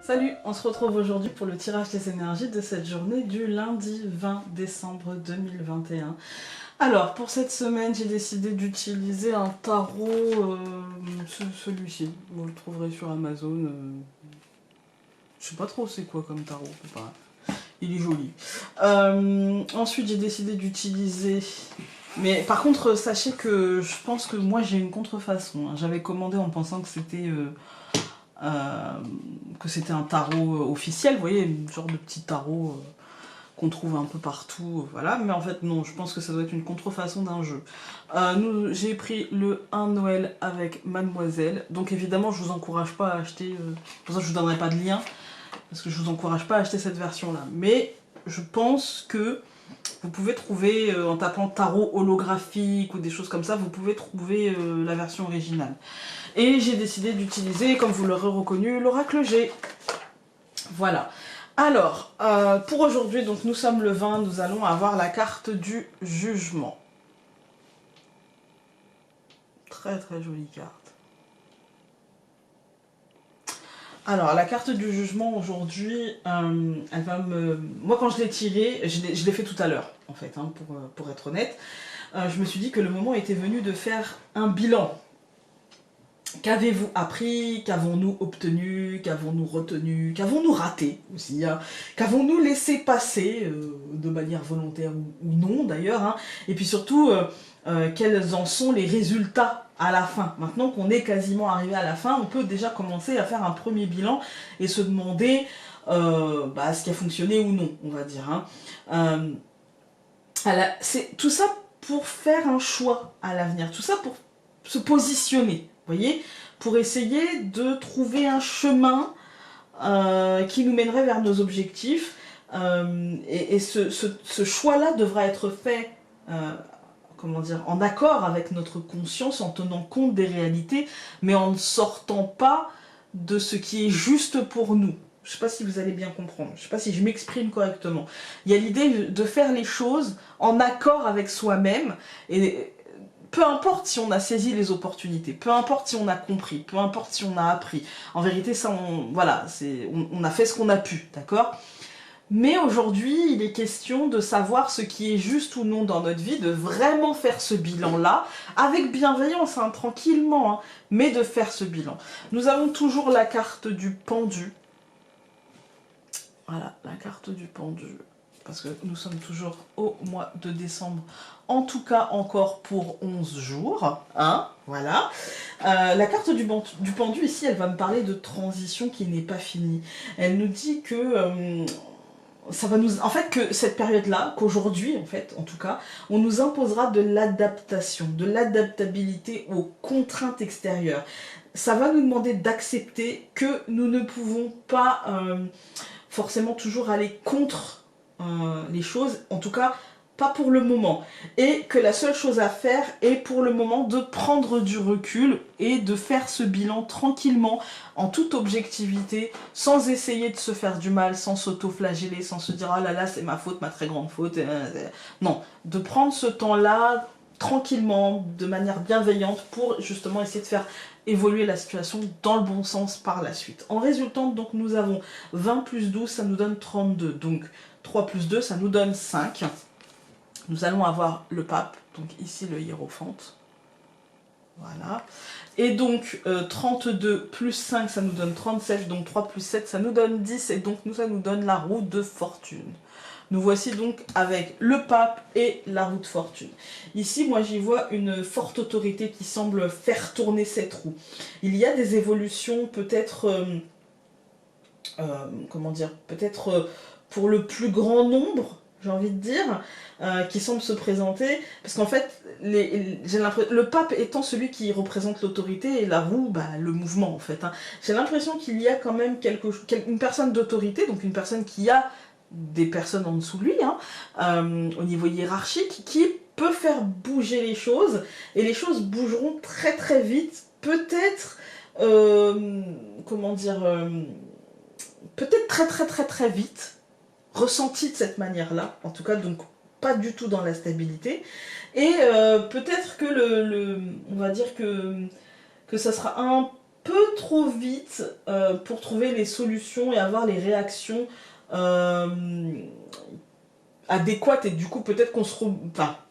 Salut, on se retrouve aujourd'hui pour le tirage des énergies de cette journée du lundi 20 décembre 2021. Alors, pour cette semaine, j'ai décidé d'utiliser un tarot, celui-ci. Vous le trouverez sur Amazon. Je sais pas trop c'est quoi comme tarot, c'est pas... Il est joli. Ensuite, j'ai décidé d'utiliser... Mais par contre, sachez que je pense que moi j'ai une contrefaçon. Hein. J'avais commandé en pensant que c'était un tarot officiel, vous voyez, une genre de petit tarot qu'on trouve un peu partout, voilà. Mais en fait non, je pense que ça doit être une contrefaçon d'un jeu. J'ai pris le 1 Noël avec Mademoiselle, donc évidemment je vous encourage pas à acheter, pour ça je vous donnerai pas de lien, parce que je vous encourage pas à acheter cette version là. Mais je pense que vous pouvez trouver, en tapant tarot holographique ou des choses comme ça, vous pouvez trouver la version originale. Et j'ai décidé d'utiliser, comme vous l'aurez reconnu, l'oracle G. Voilà. Alors, pour aujourd'hui, donc nous sommes le 20, nous allons avoir la carte du jugement. Très très jolie carte. Alors, la carte du jugement aujourd'hui, elle va me... Moi, quand je l'ai tirée, je l'ai fait tout à l'heure, en fait, hein, pour être honnête. Je me suis dit que le moment était venu de faire un bilan. Qu'avez-vous appris? Qu'avons-nous obtenu? Qu'avons-nous retenu? Qu'avons-nous raté aussi, hein? Qu'avons-nous laissé passer, de manière volontaire ou non d'ailleurs, hein? Et puis surtout, quels en sont les résultats à la fin? Maintenant qu'on est quasiment arrivé à la fin, on peut déjà commencer à faire un premier bilan et se demander ce qui a fonctionné ou non, on va dire. Hein. C'est tout ça pour faire un choix à l'avenir, tout ça pour se positionner. Voyez, pour essayer de trouver un chemin qui nous mènerait vers nos objectifs. Et ce choix-là devra être fait comment dire, en accord avec notre conscience, en tenant compte des réalités, mais en ne sortant pas de ce qui est juste pour nous. Je ne sais pas si vous allez bien comprendre, je ne sais pas si je m'exprime correctement. Il y a l'idée de faire les choses en accord avec soi-même, et peu importe si on a saisi les opportunités, peu importe si on a compris, peu importe si on a appris. En vérité, ça, on a fait ce qu'on a pu, d'accord? Mais aujourd'hui, il est question de savoir ce qui est juste ou non dans notre vie, de vraiment faire ce bilan-là, avec bienveillance, hein, tranquillement, hein, mais de faire ce bilan. Nous avons toujours la carte du pendu. Voilà, la carte du pendu. Parce que nous sommes toujours au mois de décembre, en tout cas encore pour 11 jours, hein, voilà. La carte du pendu ici, elle va me parler de transition qui n'est pas finie. Elle nous dit que ça va nous... En fait, que cette période-là, qu'aujourd'hui, en fait, en tout cas, on nous imposera de l'adaptation, de l'adaptabilité aux contraintes extérieures. Ça va nous demander d'accepter que nous ne pouvons pas forcément toujours aller contre les choses, en tout cas pas pour le moment, et que la seule chose à faire est pour le moment de prendre du recul et de faire ce bilan tranquillement, en toute objectivité, sans essayer de se faire du mal, sans s'auto-flageller, sans se dire « oh là là c'est ma faute, ma très grande faute ». Non, de prendre ce temps-là tranquillement, de manière bienveillante, pour justement essayer de faire évoluer la situation dans le bon sens par la suite. En résultante, donc nous avons 20 plus 12, ça nous donne 32, donc 3 plus 2, ça nous donne 5. Nous allons avoir le pape, donc ici le hiérophante. Voilà. Et donc 32 plus 5, ça nous donne 37, donc 3 plus 7, ça nous donne 10, et donc ça nous donne la roue de fortune. Nous voici donc avec le pape et la roue de fortune. Ici, moi, j'y vois une forte autorité qui semble faire tourner cette roue. Il y a des évolutions peut-être, comment dire, peut-être pour le plus grand nombre, j'ai envie de dire, qui semblent se présenter, parce qu'en fait, le pape étant celui qui représente l'autorité et la roue, le mouvement en fait. Hein. J'ai l'impression qu'il y a quand même une personne d'autorité, donc une personne qui a des personnes en dessous de lui, hein, au niveau hiérarchique, qui peut faire bouger les choses, et les choses bougeront très très vite, peut-être, comment dire, peut-être très très très très vite, ressenti de cette manière-là, en tout cas donc pas du tout dans la stabilité, et peut-être que on va dire que ça sera peu trop vite pour trouver les solutions et avoir les réactions adéquates, et du coup peut-être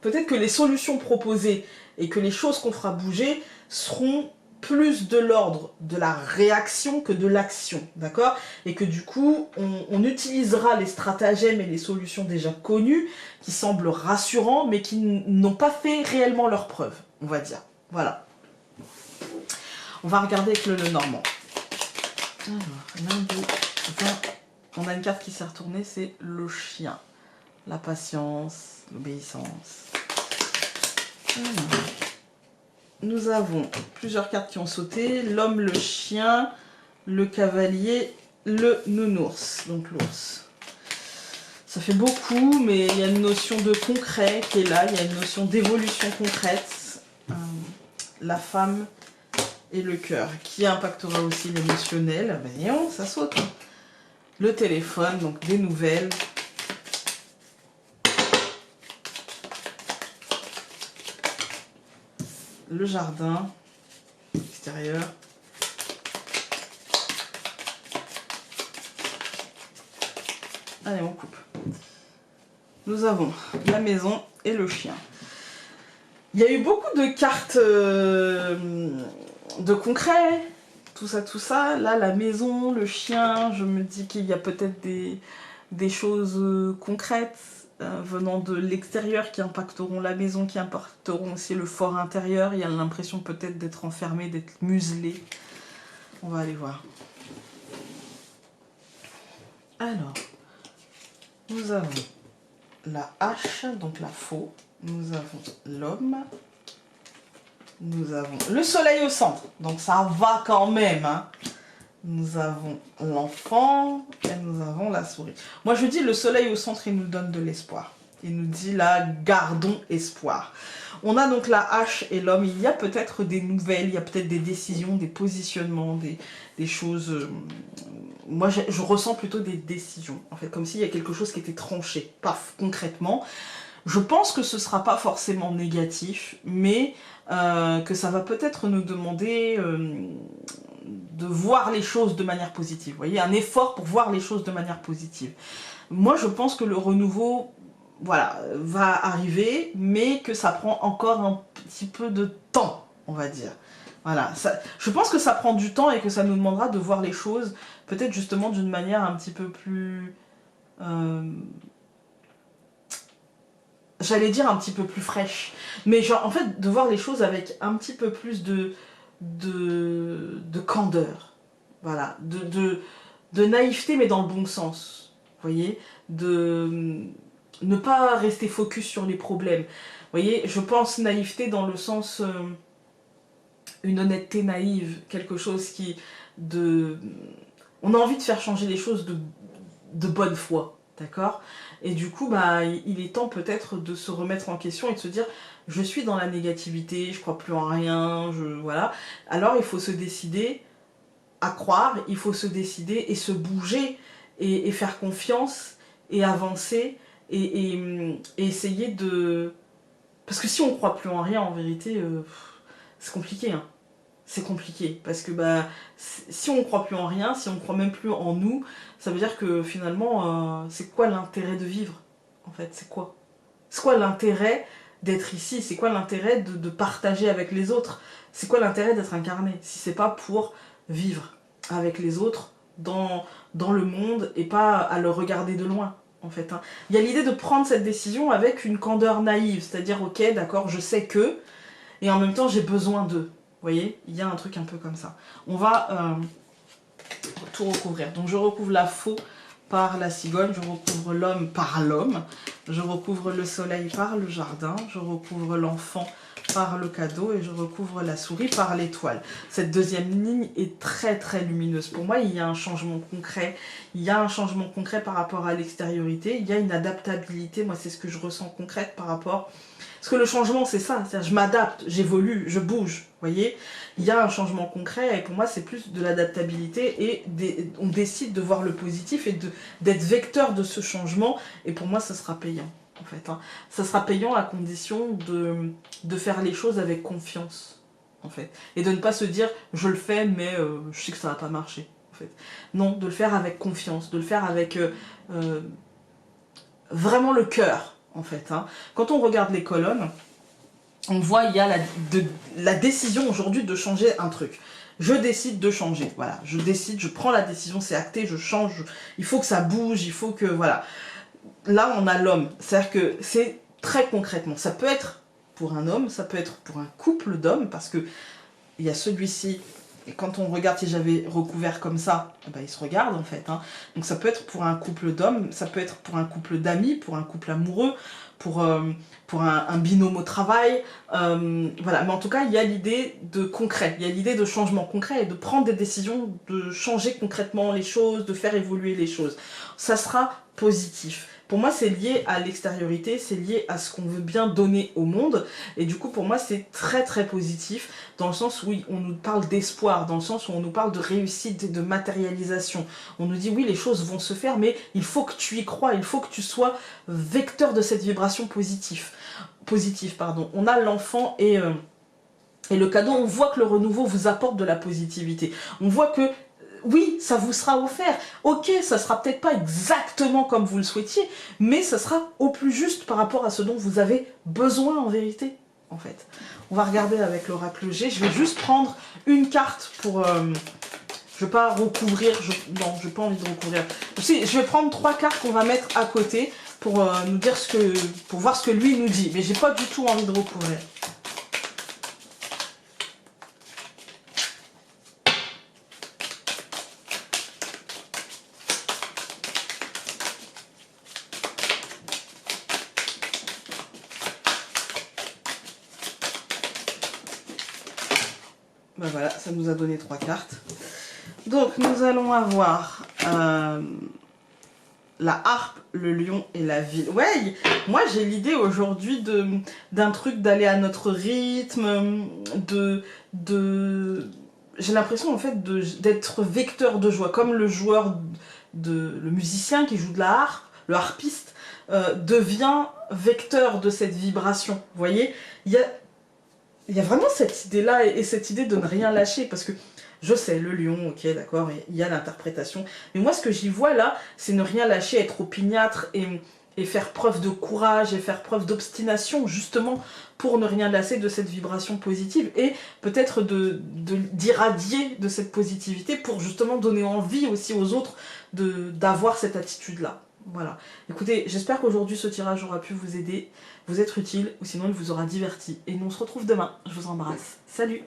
peut-être que les solutions proposées et que les choses qu'on fera bouger seront plus de l'ordre de la réaction que de l'action, d'accord? Et que du coup, on utilisera les stratagèmes et les solutions déjà connues, qui semblent rassurants, mais qui n'ont pas fait réellement leur preuve, on va dire. Voilà. On va regarder avec le Normand. Alors, l'un, deux, on a une carte qui s'est retournée, c'est le chien. La patience, l'obéissance. Nous avons plusieurs cartes qui ont sauté. L'homme, le chien, le cavalier, le nounours. Donc l'ours. Ça fait beaucoup, mais il y a une notion de concret qui est là. Il y a une notion d'évolution concrète. La femme et le cœur, qui impactera aussi l'émotionnel. Ben, voyons, ça saute. Le téléphone, donc des nouvelles. Le jardin extérieur. Allez, on coupe. Nous avons la maison et le chien. Il y a eu beaucoup de cartes de concret, tout ça. Là, la maison, le chien, je me dis qu'il y a peut-être des choses concrètes venant de l'extérieur qui impacteront la maison, qui impacteront aussi le fort intérieur. Il y a l'impression peut-être d'être enfermé, d'être muselé. On va aller voir. Alors, nous avons la hache, donc la faux. Nous avons l'homme. Nous avons le soleil au centre, donc ça va quand même. Hein. Nous avons l'enfant et nous avons la souris. Moi je dis le soleil au centre, il nous donne de l'espoir. Il nous dit là, gardons espoir. On a donc la hache et l'homme. Il y a peut-être des nouvelles, il y a peut-être des décisions, des positionnements, des choses... moi je ressens plutôt des décisions, en fait, comme s'il y a quelque chose qui était tranché, paf, concrètement. Je pense que ce ne sera pas forcément négatif, mais que ça va peut-être nous demander de voir les choses de manière positive. Vous voyez, un effort pour voir les choses de manière positive. Moi, je pense que le renouveau, voilà, va arriver, mais que ça prend encore un petit peu de temps, on va dire. Voilà, je pense que ça prend du temps et que ça nous demandera de voir les choses peut-être justement d'une manière un petit peu plus... j'allais dire un petit peu plus fraîche, mais genre en fait de voir les choses avec un petit peu plus de candeur, voilà, de naïveté mais dans le bon sens, vous voyez, de ne pas rester focus sur les problèmes, vous voyez, je pense naïveté dans le sens une honnêteté naïve, quelque chose qui on a envie de faire changer les choses de bonne foi. D'accord? Et du coup, bah, il est temps peut-être de se remettre en question et de se dire je suis dans la négativité, je crois plus en rien, voilà. Alors il faut se décider à croire, il faut se décider et se bouger et faire confiance et avancer et essayer de... Parce que si on croit plus en rien, en vérité, c'est compliqué, hein. C'est compliqué, parce que bah, si on ne croit plus en rien, si on ne croit même plus en nous, ça veut dire que finalement, c'est quoi l'intérêt de vivre? En fait, c'est quoi? C'est quoi l'intérêt d'être ici? C'est quoi l'intérêt de partager avec les autres? C'est quoi l'intérêt d'être incarné? Si c'est pas pour vivre avec les autres dans le monde et pas à le regarder de loin, en fait. Hein. Il y a l'idée de prendre cette décision avec une candeur naïve, c'est-à-dire, ok, d'accord, je sais que, et en même temps, j'ai besoin d'eux. Vous voyez, il y a un truc un peu comme ça. On va tout recouvrir. Donc je recouvre la faux par la cigogne, je recouvre l'homme par l'homme, je recouvre le soleil par le jardin, je recouvre l'enfant par le cadeau et je recouvre la souris par l'étoile. Cette deuxième ligne est très très lumineuse. Pour moi, il y a un changement concret. Il y a un changement concret par rapport à l'extériorité. Il y a une adaptabilité. Moi, c'est ce que je ressens concrète par rapport... Parce que le changement, c'est ça. C'est-à-dire, je m'adapte, j'évolue, je bouge. Vous voyez, il y a un changement concret et pour moi, c'est plus de l'adaptabilité et on décide de voir le positif et d'être vecteur de ce changement. Et pour moi, ça sera payant. En fait, hein. Ça sera payant à condition de faire les choses avec confiance. en fait. Et de ne pas se dire, je le fais, mais je sais que ça va pas marcher, en fait. Non, de le faire avec confiance, de le faire avec vraiment le cœur, en fait. Hein. Quand on regarde les colonnes, on voit il y a la décision aujourd'hui de changer un truc. Je décide de changer, voilà. Je décide, je prends la décision, c'est acté, je change. Il faut que ça bouge, il faut que, voilà. Là, on a l'homme. C'est-à-dire que c'est très concrètement. Ça peut être pour un homme, ça peut être pour un couple d'hommes, parce que il y a celui-ci, et quand on regarde, si j'avais recouvert comme ça, eh ben, il se regarde en fait. Hein. Donc ça peut être pour un couple d'hommes, ça peut être pour un couple d'amis, pour un couple amoureux, pour un binôme au travail. Voilà. Mais en tout cas, il y a l'idée de concret, il y a l'idée de changement concret et de prendre des décisions, de changer concrètement les choses, de faire évoluer les choses. Ça sera positif. Pour moi, c'est lié à l'extériorité, c'est lié à ce qu'on veut bien donner au monde. Et du coup, pour moi, c'est très très positif, dans le sens où oui, on nous parle d'espoir, dans le sens où on nous parle de réussite, de matérialisation. On nous dit oui, les choses vont se faire, mais il faut que tu y crois, il faut que tu sois vecteur de cette vibration positive. On a l'enfant et le cadeau, on voit que le renouveau vous apporte de la positivité. On voit que oui, ça vous sera offert. Ok, ça sera peut-être pas exactement comme vous le souhaitiez, mais ça sera au plus juste par rapport à ce dont vous avez besoin en vérité, en fait. On va regarder avec l'oracle G. Je vais juste prendre une carte pour... je vais pas recouvrir, non, j'ai pas envie de recouvrir. Si, je vais prendre 3 cartes qu'on va mettre à côté pour nous dire pour voir ce que lui nous dit. Mais j'ai pas du tout envie de recouvrir. Ben voilà, ça nous a donné 3 cartes. Donc nous allons avoir la harpe, le lion et la ville. Ouais, moi j'ai l'idée aujourd'hui d'un truc d'aller à notre rythme, j'ai l'impression en fait d'être vecteur de joie, comme le le musicien qui joue de la harpe, le harpiste, devient vecteur de cette vibration. Vous voyez, il y a vraiment cette idée-là et cette idée de ne rien lâcher, parce que je sais, le lion, ok, d'accord, il y a l'interprétation. Mais moi, ce que j'y vois là, c'est ne rien lâcher, être opiniâtre et faire preuve de courage et faire preuve d'obstination, justement, pour ne rien lasser de cette vibration positive et peut-être d'irradier de cette positivité pour justement donner envie aussi aux autres d'avoir cette attitude-là. Voilà. Écoutez, j'espère qu'aujourd'hui ce tirage aura pu vous aider, vous être utile, ou sinon il vous aura diverti. Et nous on se retrouve demain. Je vous embrasse. Salut!